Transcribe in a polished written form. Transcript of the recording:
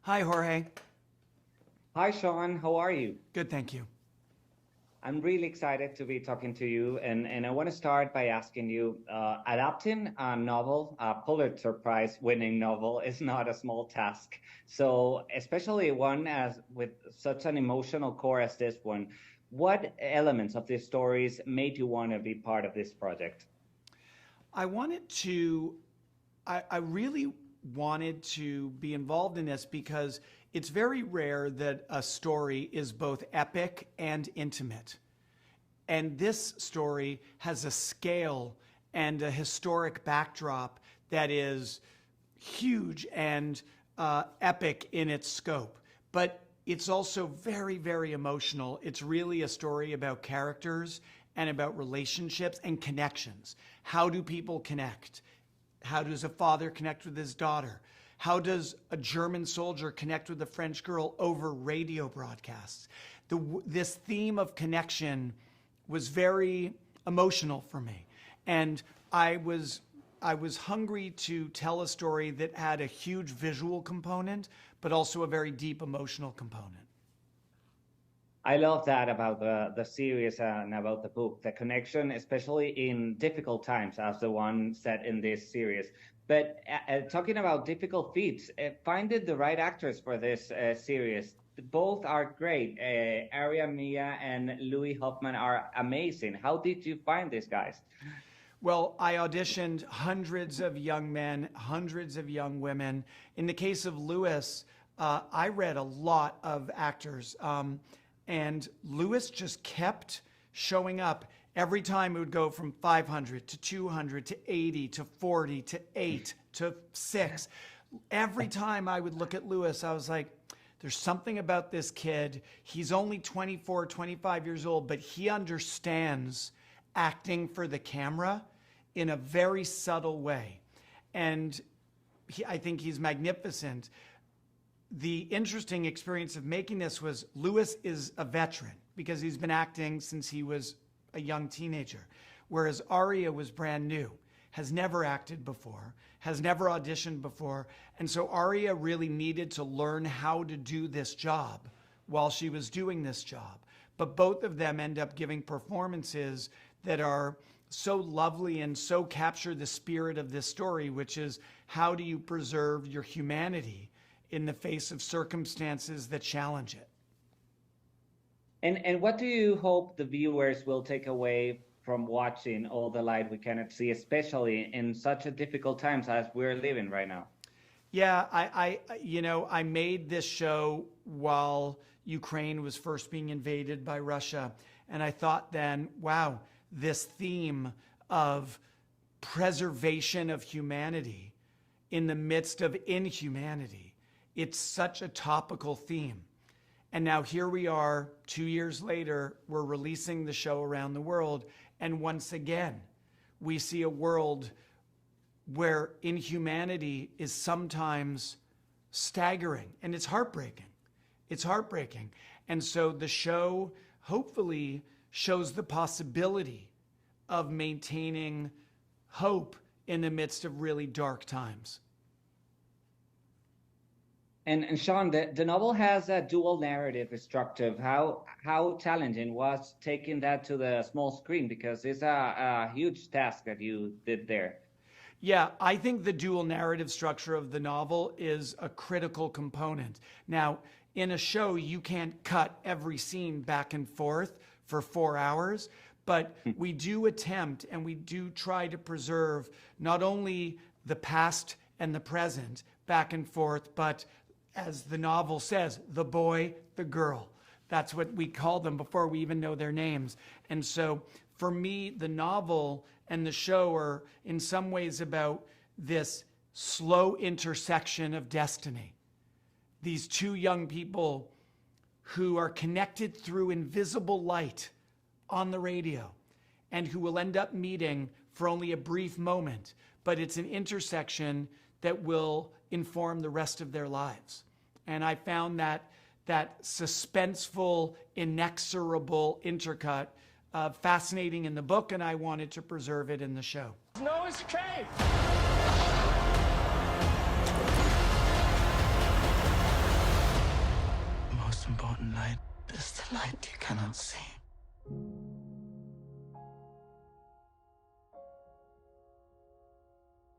Hi, Jorge. Hi, Sean. How are you? Good, thank you. I'm really excited to be talking to you. And I want to start by asking you, adapting a novel, a Pulitzer Prize winning novel, is not a small task. So especially one as with such an emotional core as this one, what elements of these stories made you want to be part of this project? I wanted to, I really wanted to be involved in this because it's very rare that a story is both epic and intimate. And this story has a scale and a historic backdrop that is huge and epic in its scope. But it's also very, very emotional. It's really a story about characters and about relationships and connections. How do people connect? How does a father connect with his daughter? How does a German soldier connect with a French girl over radio broadcasts? This theme of connection was very emotional for me. And I was hungry to tell a story that had a huge visual component, but also a very deep emotional component. I love that about the series and about the book, the connection, especially in difficult times, as the one set in this series. But talking about difficult feats, finding the right actors for this series, both are great. Aria Mia and Louis Hoffman are amazing. How did you find these guys? Well, I auditioned hundreds of young men, hundreds of young women. In the case of Louis, I read a lot of actors. And Louis just kept showing up. Every time it would go from 500 to 200 to 80 to 40 to 8 to 6. Every time I would look at Louis, I was like, there's something about this kid. He's only 24, 25 years old, but he understands acting for the camera in a very subtle way. And I think he's magnificent. The interesting experience of making this was Louis is a veteran because he's been acting since he was a young teenager, whereas Aria was brand new, has never acted before, has never auditioned before. And so Aria really needed to learn how to do this job while she was doing this job. But both of them end up giving performances that are so lovely and so capture the spirit of this story, which is how do you preserve your humanity in the face of circumstances that challenge it. And what do you hope the viewers will take away from watching All the Light We Cannot See, especially in such a difficult times as we're living right now? Yeah, I made this show while Ukraine was first being invaded by Russia. And I thought then, wow, this theme of preservation of humanity in the midst of inhumanity, it's such a topical theme. And now here we are, 2 years later, we're releasing the show around the world. And once again, we see a world where inhumanity is sometimes staggering and it's heartbreaking. It's heartbreaking. And so the show hopefully shows the possibility of maintaining hope in the midst of really dark times. And Sean, the novel has a dual narrative structure. How challenging was taking that to the small screen? Because it's a huge task that you did there. Yeah, I think the dual narrative structure of the novel is a critical component. Now, in a show, you can't cut every scene back and forth for 4 hours, but we do attempt and we do try to preserve not only the past and the present back and forth, but as the novel says, the boy, the girl. That's what we call them before we even know their names. And so for me, the novel and the show are in some ways about this slow intersection of destiny. These two young people who are connected through invisible light on the radio and who will end up meeting for only a brief moment, but it's an intersection that will inform the rest of their lives. And I found that suspenseful, inexorable intercut fascinating in the book, and I wanted to preserve it in the show. No escape! important light is the light you cannot see.